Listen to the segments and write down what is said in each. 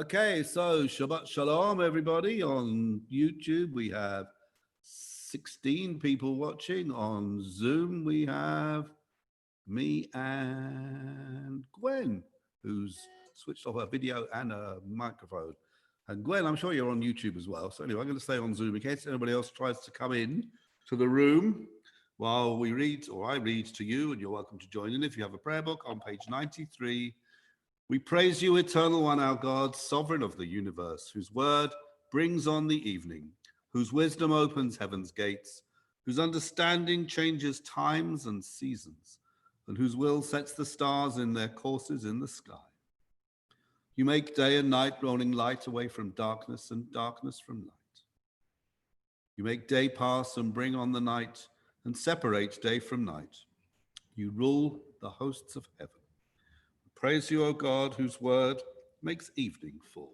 Okay, so Shabbat Shalom, everybody. On YouTube, we have 16 people watching. On Zoom, we have me and Gwen, who's switched off her video and a microphone. And Gwen, I'm sure you're on YouTube as well. So anyway, I'm going to stay on Zoom in case anybody else tries to come in to the room while we read, or I read to you, and you're welcome to join in. If you have a prayer book on page 93, we praise you, eternal one, our God, sovereign of the universe, whose word brings on the evening, whose wisdom opens heaven's gates, whose understanding changes times and seasons, and whose will sets the stars in their courses in the sky. You make day and night, rolling light away from darkness and darkness from light. You make day pass and bring on the night and separate day from night. You rule the hosts of heaven. Praise you, O God, whose word makes evening fall.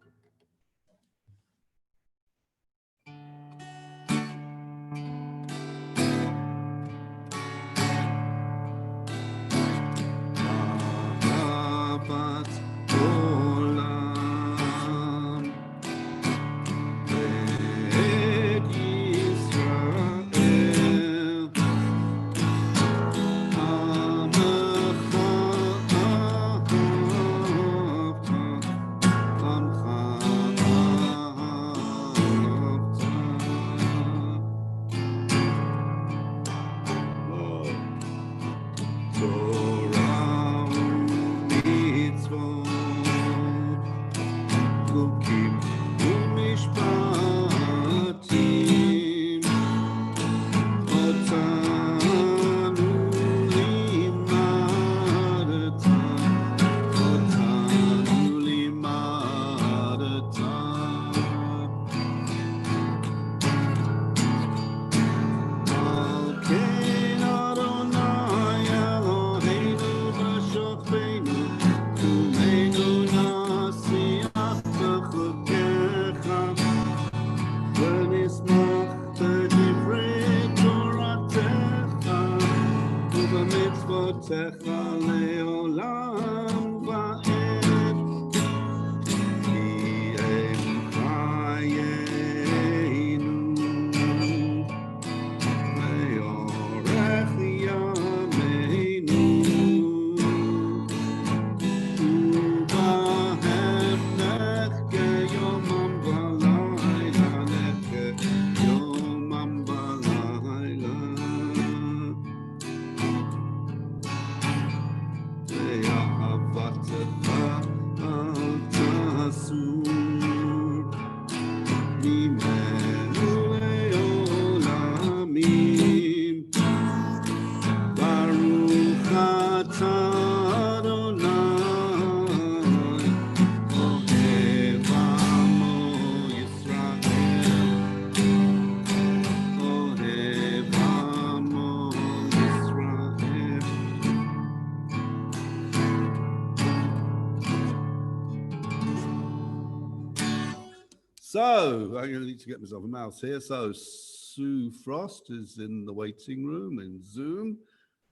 So, I'm going to need to get myself a mouse here. So, Sue Frost is in the waiting room in Zoom.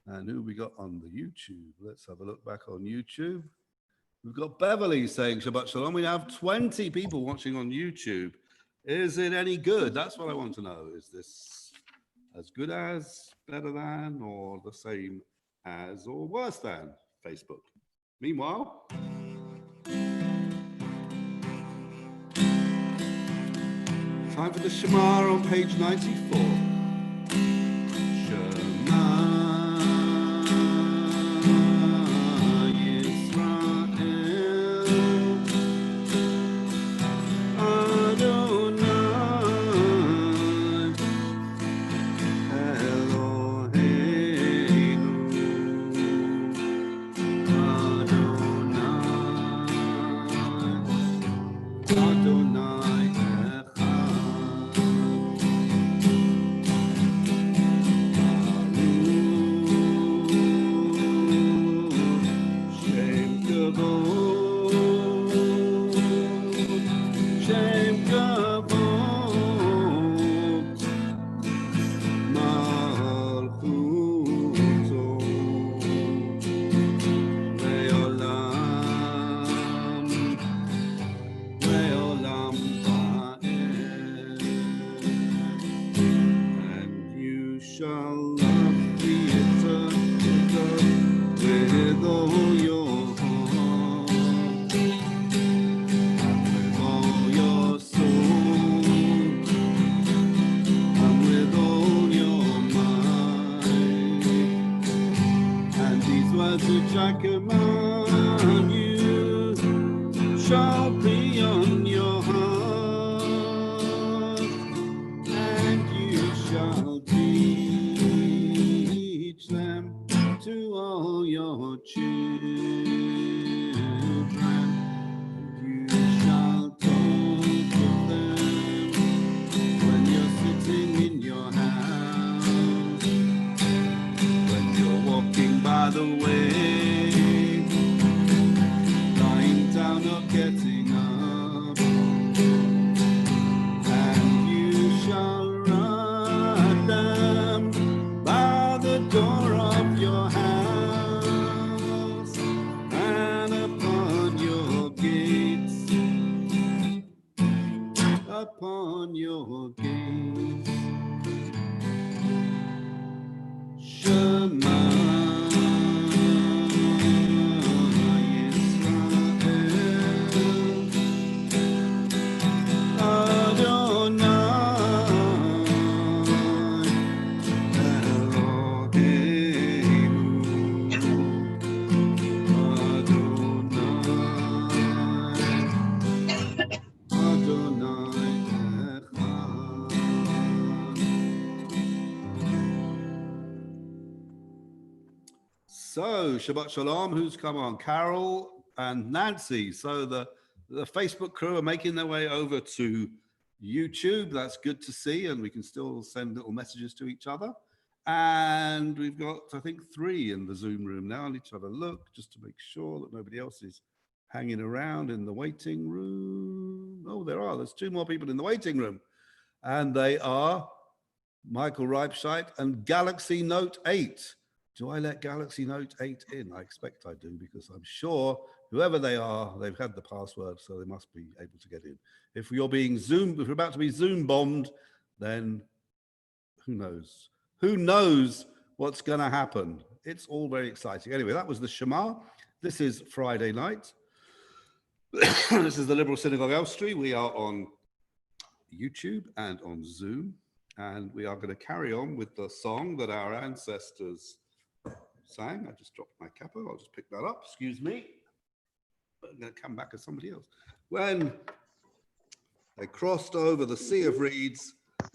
And who we got on the YouTube? Let's have a look back on YouTube. We've got Beverly saying Shabbat Shalom. We have 20 people watching on YouTube. Is it any good? That's what I want to know. Is this as good as, better than, or the same as, or worse than Facebook? Meanwhile, time for the Shema on page 94. Shema Yisrael, Adonai Eloheinu, Adonai, Adonai. shall love the eternal with all your heart and with all your soul and with all your mind. And these words which I command you shall be on your heart, and you shall teach them to all your children. You shall talk of them when you're sitting in your house, when you're walking by the way, lying down or getting up, and you shall write them by the door of your house and upon your gates, upon your gates. Shema So, Shabbat Shalom, who's come on? Carol and Nancy. So the Facebook crew are making their way over to YouTube. That's good to see, and we can still send little messages to each other. And we've got, I think, 3 in the Zoom room now. I need to have a look just to make sure that nobody else is hanging around in the waiting room. Oh, there are. There's 2 more people in the waiting room. And they are Michael Reibscheit and Galaxy Note 8. Do I let Galaxy Note 8 in? I expect I do, because I'm sure whoever they are, they've had the password, so they must be able to get in. If you're being Zoom, if we're about to be Zoom bombed, then who knows? Who knows what's going to happen? It's all very exciting. Anyway, that was the Shema. This is Friday night. This is the Liberal Synagogue Elstree. We are on YouTube and on Zoom, and we are going to carry on with the song that our ancestors sang. I just dropped my kappa. I'll just pick that up. Excuse me. I'm going to come back as somebody else. When they crossed over the Sea of Reeds,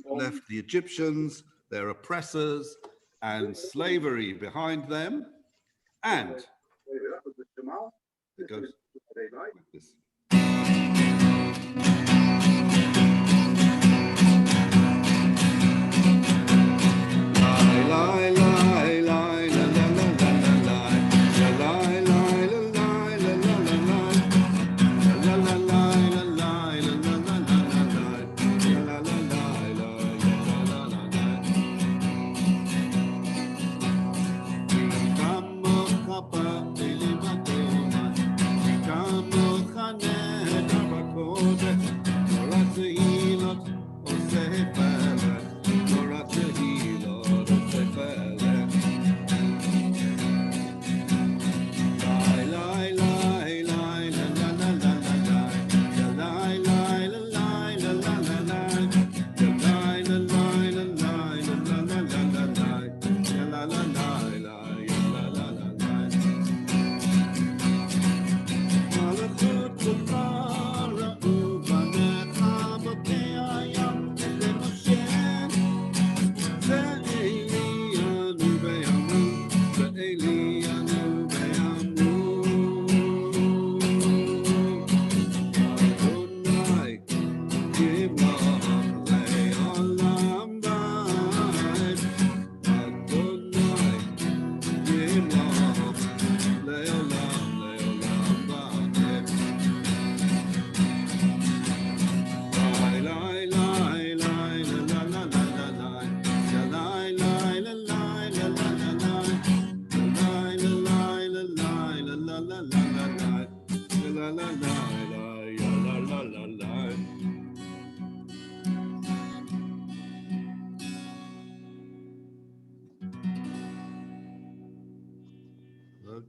left the Egyptians, their oppressors, and slavery behind them, and it goes like this. Lie, lie, lie, la, la, la, la, la, lie, lie, la, lie, la, la, la, la, la, la, la, la,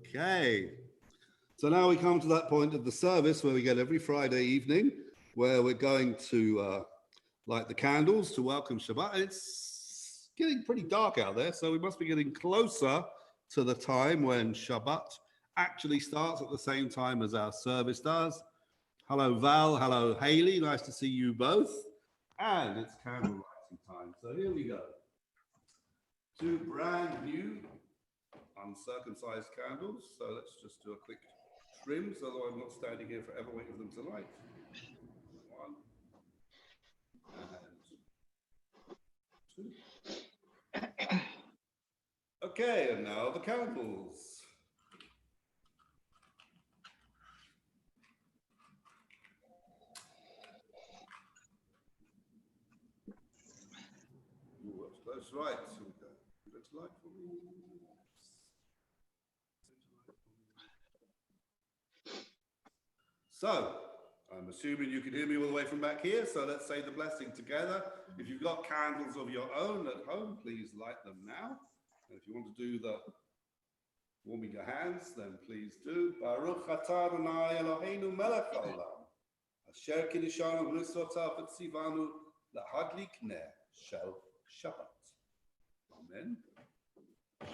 Okay. So now we come to that point of the service where we get every Friday evening, where we're going to light the candles to welcome Shabbat. It's getting pretty dark out there, so we must be getting closer to the time when Shabbat actually starts at the same time as our service does. Hello, Val. Hello, Haley. Nice to see you both. And it's candle lighting time. So here we go. 2 brand new uncircumcised candles. So let's just do a quick trim so that I'm not standing here forever waiting for them to light. 1 and 2. Okay, and now the candles. Ooh, that's right. Here we go. Let's light for me. So, I'm assuming you can hear me all the way from back here, so let's say the blessing together. If you've got candles of your own at home, please light them now. And if you want to do the warming your hands, then please do. Baruch atah Adonai Eloheinu melech haolam, asher kiddushanu b'mitzvotav v'tzivanu lahadlik ner shel Shabbat. Amen.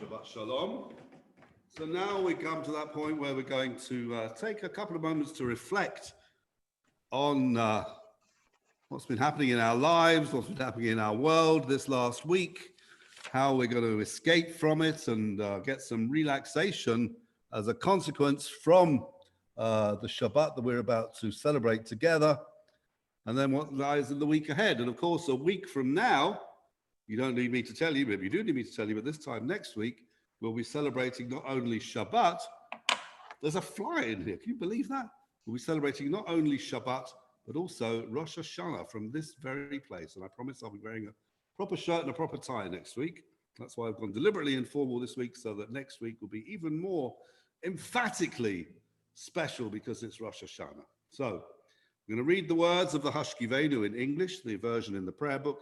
Shabbat shalom. So now we come to that point where we're going to take a couple of moments to reflect on what's been happening in our lives, what's been happening in our world this last week, how we're going to escape from it and get some relaxation as a consequence from the Shabbat that we're about to celebrate together, and then what lies in the week ahead. And of course, a week from now, you don't need me to tell you, maybe you do need me to tell you, but this time next week, we'll be celebrating not only Shabbat, there's a fly in here, can you believe that? We'll be celebrating not only Shabbat, but also Rosh Hashanah from this very place. And I promise I'll be wearing a proper shirt and a proper tie next week. That's why I've gone deliberately informal this week, so that next week will be even more emphatically special because it's Rosh Hashanah. So I'm going to read the words of the Hashkivenu in English, the version in the prayer book.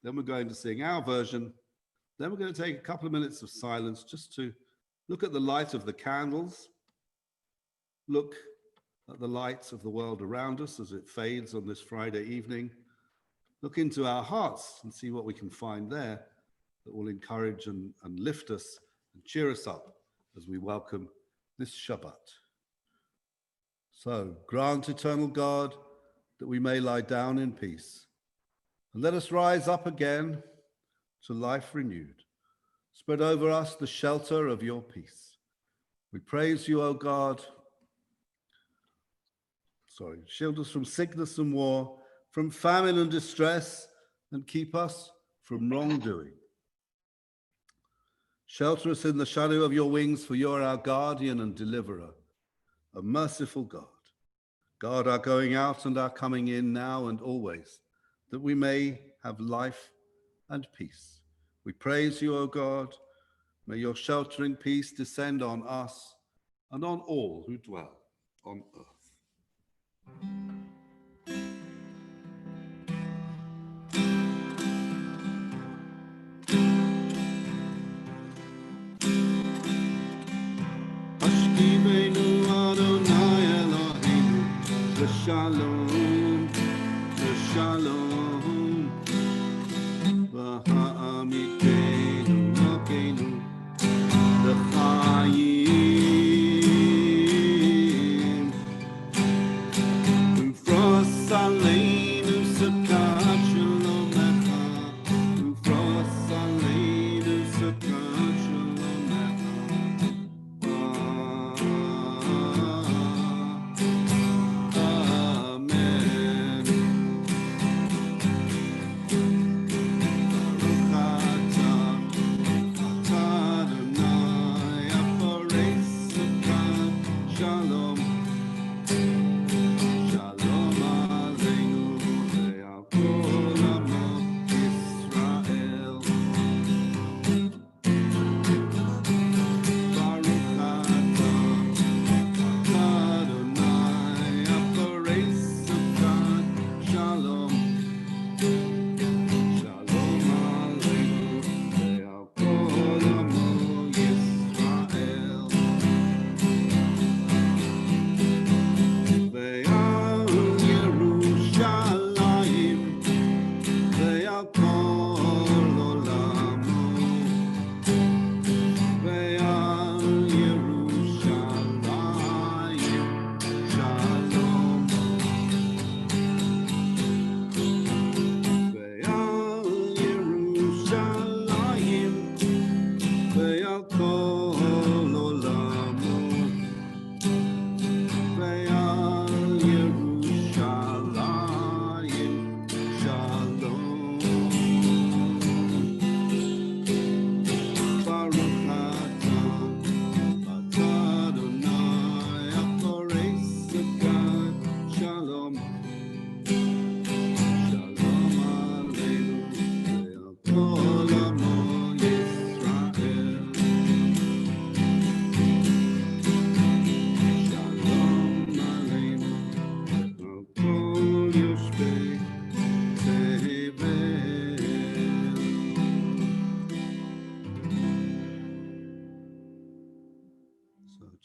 Then we're going to sing our version. Then we're going to take a couple of minutes of silence just to look at the light of the candles, look at the lights of the world around us as it fades on this Friday evening, look into our hearts and see what we can find there that will encourage and lift us and cheer us up as we welcome this Shabbat. So grant, eternal God, that we may lie down in peace, and let us rise up again to life renewed. Spread over us the shelter of your peace. We praise you, O God. Shield us from sickness and war, from famine and distress, and keep us from wrongdoing. Shelter us in the shadow of your wings, for you are our guardian and deliverer, a merciful God. Guard our going out and our coming in now and always, that we may have life and peace. We praise you, O God. May your sheltering peace descend on us and on all who dwell on earth. Hashkivenu Adonai Eloheinu, L'shalom, L'shalom, V'ha'amitenu Malkeinu, L'chaim, Ufros Aleinu Sukkot Shalomecha, Ufros Aleinu Sukkot Shalomecha. Amen.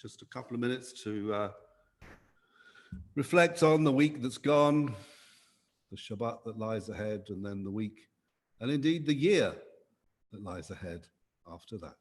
just a couple of minutes to reflect on the week that's gone, the Shabbat that lies ahead, and then the week, and indeed the year that lies ahead after that.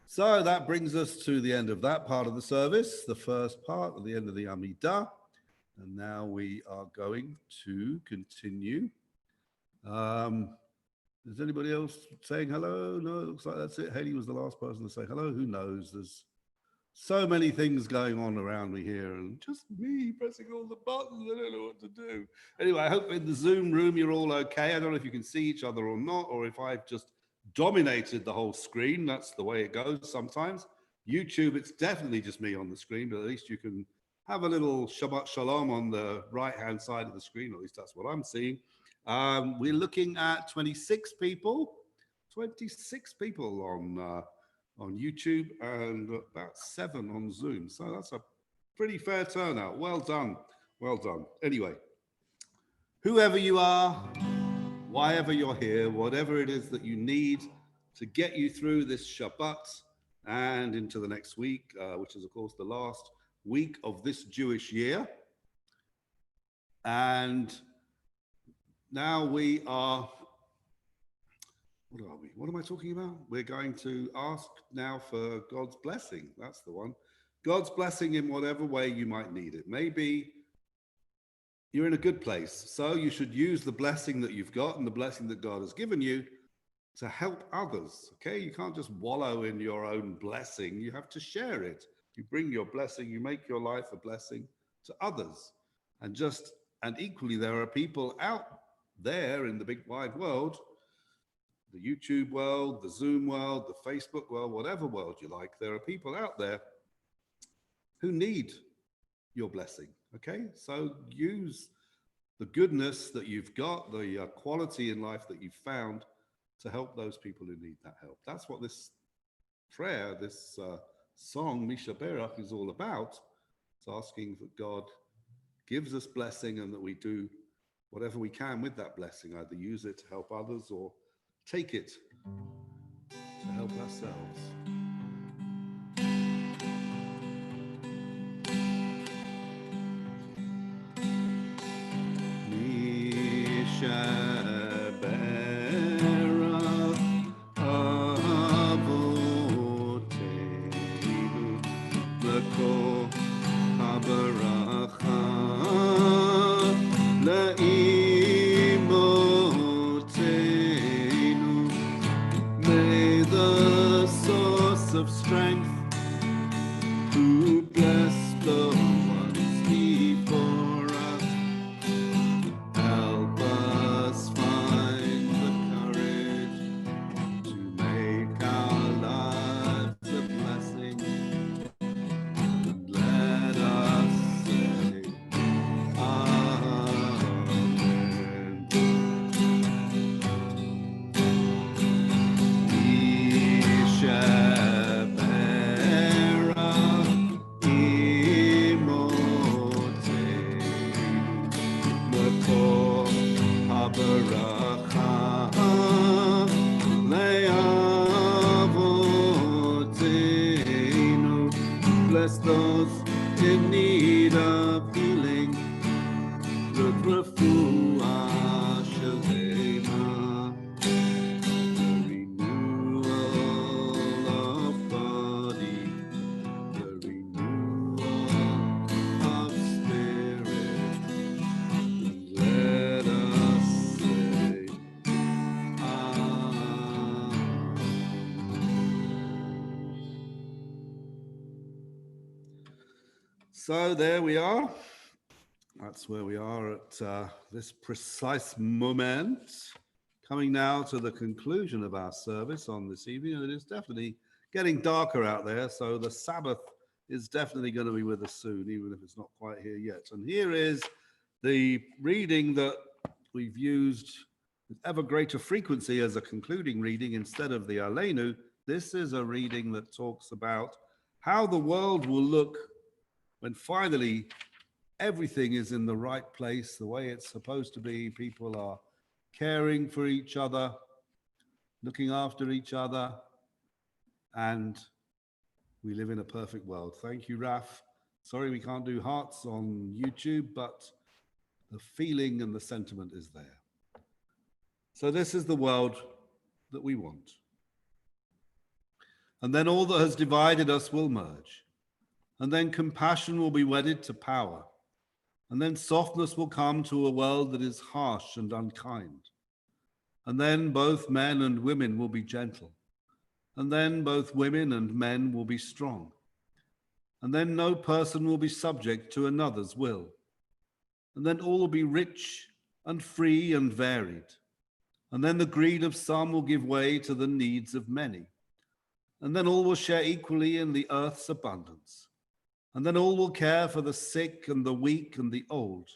So that brings us to the end of that part of the service, the first part at the end of the Amidah. And now we are going to continue. Is anybody else saying hello? No, it looks like that's it. Haley was the last person to say hello. Who knows? There's so many things going on around me here and just me pressing all the buttons. I don't know what to do. Anyway, I hope in the Zoom room you're all okay. I don't know if you can see each other or not, or if I've just dominated the whole screen. That's the way it goes sometimes. YouTube, it's definitely just me on the screen, but at least you can have a little Shabbat Shalom on the right-hand side of the screen. At least that's what I'm seeing. We're looking at 26 people on YouTube and about 7 on Zoom. So that's a pretty fair turnout. Well done. Well done. Anyway, whoever you are, why ever you're here, whatever it is that you need to get you through this Shabbat and into the next week, which is, of course, the last week of this Jewish year. And now we are, what are we? What am I talking about? We're going to ask now for God's blessing. That's the one. God's blessing in whatever way you might need it. Maybe you're in a good place, so you should use the blessing that you've got and the blessing that God has given you to help others, okay? You can't just wallow in your own blessing. You have to share it. You bring your blessing, you make your life a blessing to others. And equally, there are people out there in the big wide world, the YouTube world, the Zoom world, the Facebook world, whatever world you like, there are people out there who need your blessing, okay? So use the goodness that you've got, the quality in life that you've found to help those people who need that help. That's what this prayer, this song, Misha Berach, is all about. It's It's asking that God gives us blessing and that we do whatever we can with that blessing, either use it to help others or take it to help ourselves. May the source of strength who bless the ones before us help us find the courage to make our lives a blessing, and let us say Amen. Bless those in need of healing, refuah shalema, the renewal of body, the renewal of spirit, and let us say Amen. So there we are. That's where we are at this precise moment. Coming now to the conclusion of our service on this evening. And it is definitely getting darker out there, so the Sabbath is definitely going to be with us soon, even if it's not quite here yet. And here is the reading that we've used with ever greater frequency as a concluding reading instead of the Aleinu. This is a reading that talks about how the world will look when finally everything is in the right place, the way it's supposed to be. People are caring for each other, looking after each other, and we live in a perfect world. Thank you, Raf. Sorry we can't do hearts on YouTube, but the feeling and the sentiment is there. So this is the world that we want. And then all that has divided us will merge. And then compassion will be wedded to power. And then softness will come to a world that is harsh and unkind. And then both men and women will be gentle. And then both women and men will be strong. And then no person will be subject to another's will. And then all will be rich and free and varied. And then the greed of some will give way to the needs of many. And then all will share equally in the earth's abundance. And then all will care for the sick and the weak and the old.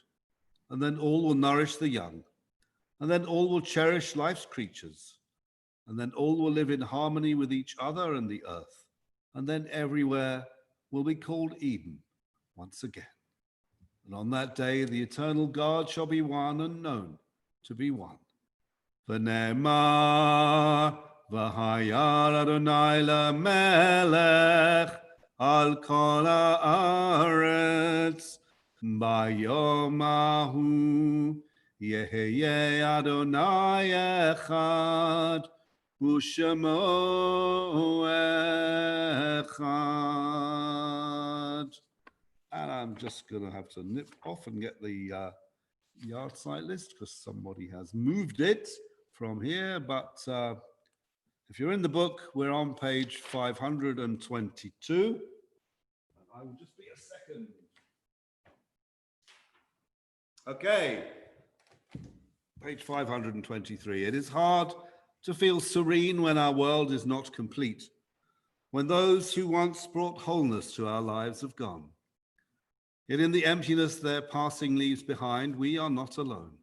And then all will nourish the young. And then all will cherish life's creatures. And then all will live in harmony with each other and the earth. And then everywhere will be called Eden once again. And on that day, the eternal God shall be one and known to be one. V'ne'emar v'hayar Adonai lemelech al kol haaretz bayom hahu yehye Adonai echad u'shemo echad. And I'm just going to have to nip off and get the yard site list because somebody has moved it from here. But if you're in the book, we're on page 522. I will just be a second. Okay, page 523. It is hard to feel serene when our world is not complete, when those who once brought wholeness to our lives have gone. Yet in the emptiness their passing leaves behind, we are not alone.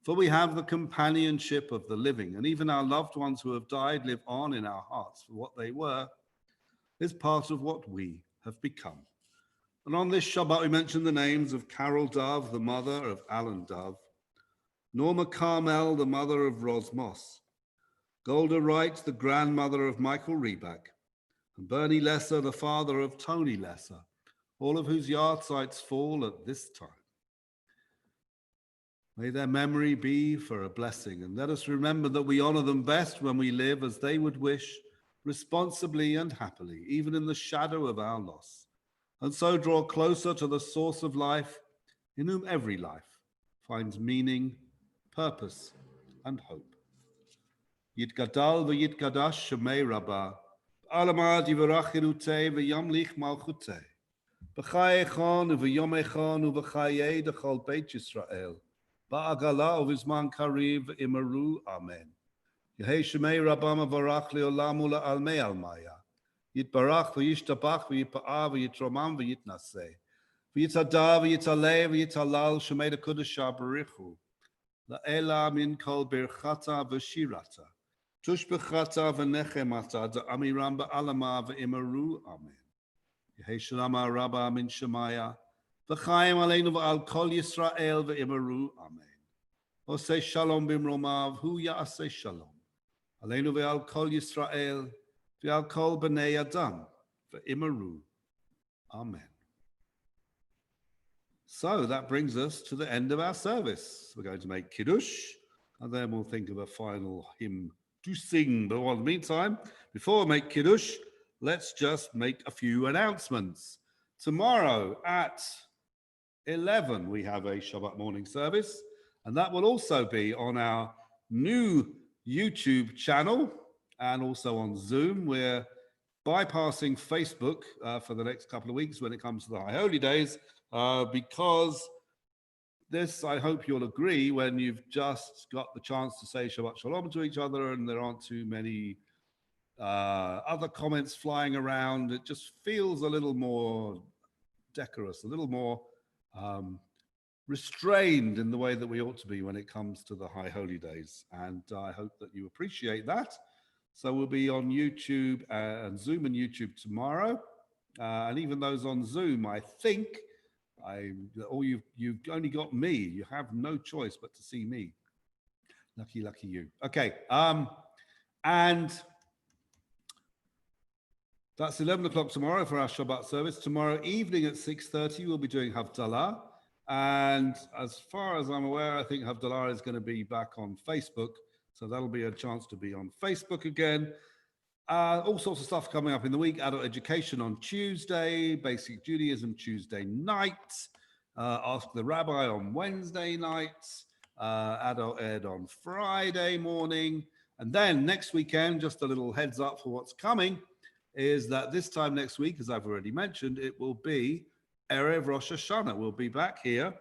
For we have the companionship of the living, and even our loved ones who have died live on in our hearts, for what they were is part of what we have become. And on this Shabbat, we mention the names of Carol Dove, the mother of Alan Dove, Norma Carmel, the mother of Ros Moss, Golda Wright, the grandmother of Michael Reback, and Bernie Lesser, the father of Tony Lesser, all of whose yard sites fall at this time. May their memory be for a blessing, and let us remember that we honor them best when we live as they would wish, responsibly and happily, even in the shadow of our loss, and so draw closer to the source of life, in whom every life finds meaning, purpose, and hope. Yitgadal v'yitgadash shemei Rabbah, Alamad yivarachirute v'yamlich malchute, b'chai echon v'yom echon v'chayei dechol Beit Yisrael, ba'agala uvizman kariv imaru, amen. Yehei shemei Rabbah mavarach leolam ula'almei almaya, yitbarach v'yishtabach v'yipa'ah v'yitromam v'yitnaseh, v'yitada v'yitaleh v'yitalal shemei dekodesh barichu, la'ela min kol birchata v'shirata, tush b'chata v'nechemata da'amiram ba'alama v'imaru, amen. Yehei shalama Rabbah min shemaya, v'chaim aleinu v'al kol Yisrael v'imaru, amen. Oseh shalom bimromav, hu ya'aseh shalom. Aleinu v'al kol Yisrael, v'al kol b'nei Adam, v'imaru, amen. So that brings us to the end of our service. We're going to make Kiddush, and then we'll think of a final hymn to sing. But in the meantime, before we make Kiddush, let's just make a few announcements. Tomorrow at 11, we have a Shabbat morning service, and that will also be on our new YouTube channel and also on Zoom. We're bypassing Facebook for the next couple of weeks when it comes to the High Holy Days, because this, I hope you'll agree, when you've just got the chance to say Shabbat Shalom to each other and there aren't too many other comments flying around, it just feels a little more decorous, a little more restrained in the way that we ought to be when it comes to the High Holy Days. And I hope that you appreciate that. So we'll be on YouTube and Zoom and YouTube tomorrow. And even those on Zoom, I think, you've only got me. You have no choice but to see me. Lucky you. Okay. And that's 11 o'clock tomorrow for our Shabbat service. Tomorrow evening at 6:30, we'll be doing Havdalah. And as far as I'm aware, I think Havdalah is going to be back on Facebook. So that'll be a chance to be on Facebook again. All sorts of stuff coming up in the week. Adult education on Tuesday, basic Judaism Tuesday night, Ask the Rabbi on Wednesday nights, Adult Ed on Friday morning. And then next weekend, just a little heads up for what's coming, is that this time next week, as I've already mentioned, it will be Erev Rosh Hashanah. We'll be back here,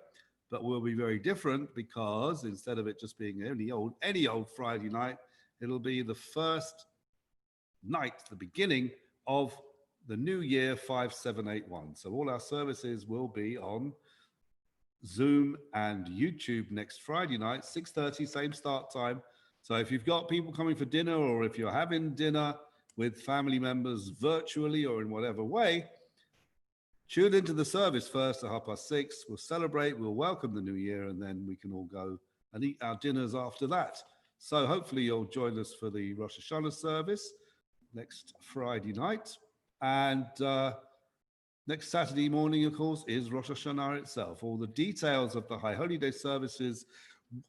but we'll be very different because instead of it just being any old Friday night, it'll be the first night, the beginning of the new year 5781. So all our services will be on Zoom and YouTube next Friday night, 6:30, same start time. So if you've got people coming for dinner, or if you're having dinner with family members virtually or in whatever way, tune into the service first at 6:30. We'll celebrate, we'll welcome the new year, and then we can all go and eat our dinners after that. So hopefully you'll join us for the Rosh Hashanah service next Friday night. And next Saturday morning, of course, is Rosh Hashanah itself. All the details of the High Holy Day services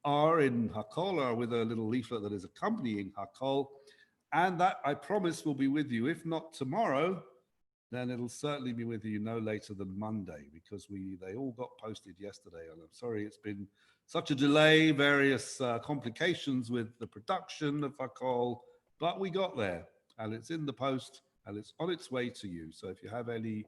are in Hakol, or with a little leaflet that is accompanying Hakol. And that, I promise, will be with you. If not tomorrow, then it'll certainly be with you no later than Monday, because they all got posted yesterday. And I'm sorry it's been such a delay, various complications with the production of Hakol, but we got there, and it's in the post, and it's on its way to you. So if you have any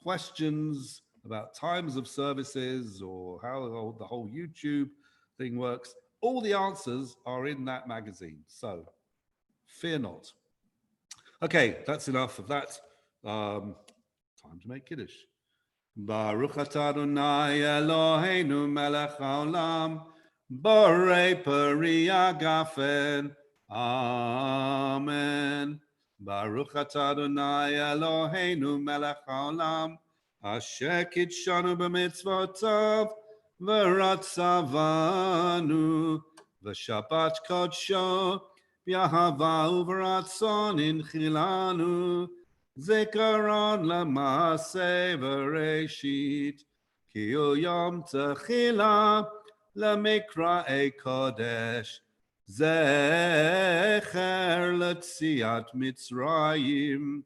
questions about times of services or how the whole YouTube thing works, all the answers are in that magazine. So fear not. Okay, that's enough of that. Time to make Kiddush. Baruch atah Adonai Eloheinu melech haolam, borei peri agafen. Amen. Baruch atah Adonai Eloheinu melech haolam, Asher kitshanu b'mitzvotav v'ratzavanu v'shabbat kodsho b'yahava uv'ratzon inchilanu zikaron l'maaseh v'reshit ki hu yom techila l'mikra'ei kodesh zecher l'tziat Mitzrayim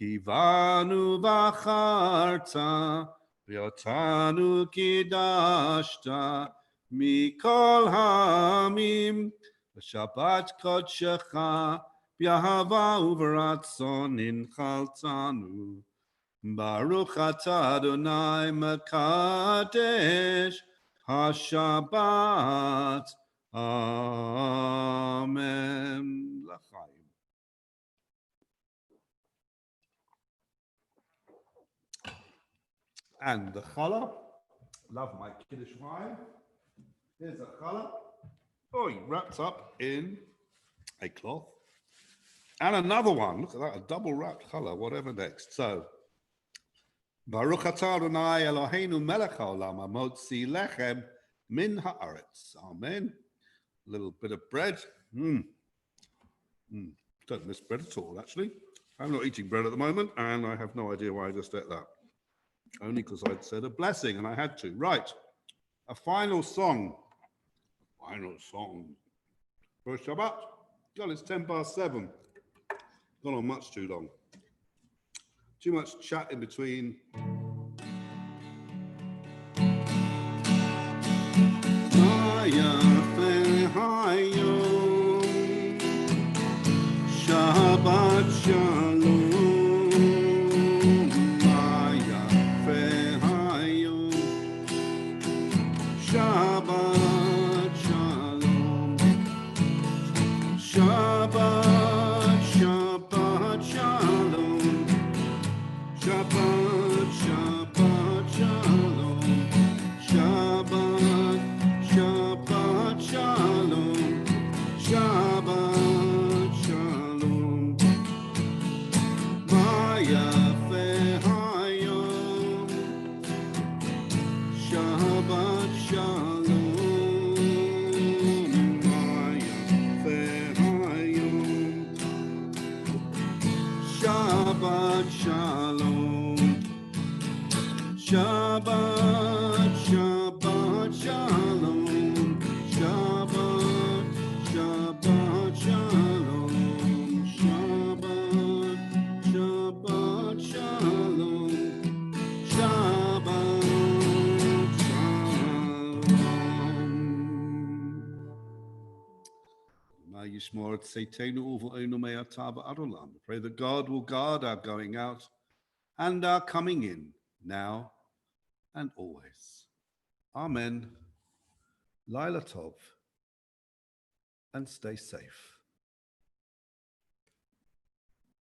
Kivanu v'acharta, v'yotanu kidashta, mikol ha'amim, v'shabbat kodshecha, b'yahava uv'ratzon inchaltanu. Baruch atah Adonai mekadesh haShabbat. Amen. L'chaim. And the challah, love my Kiddush wine. Here's a challah. Oh, he wrapped up in a cloth. And another one, look at that, a double wrapped challah, whatever next. So, Baruch atah Adonai Eloheinu melech haolam hamotzi lechem min haaretz. Amen. A little bit of bread. Don't miss bread at all, actually. I'm not eating bread at the moment, and I have no idea why I just ate that. Only because I'd said a blessing and I had to. Right, a final song. Final song for Shabbat. God, it's 7:10. Gone on much too long. Too much chat in between. Shabbat Shalom. Shabbat Shalom. Shabbat, Shabbat Shalom. Shabbat, Shabbat Shalom. Shabbat, Shabbat Shalom. Shabbat Shalom. Maya Hayom. Shabbat Shalom. Shabbat Shalom. Shabbat, Shabbat Shalom. Shabbat, Shabbat Shalom. Shabbat, Shabbat Shalom. Shabbat Shalom. Yishmor Tzeitenu Uvo'enu Me'atah Ba'adolam. Pray that God will guard our going out and our coming in, now and always. Amen. Laila Tov, and stay safe.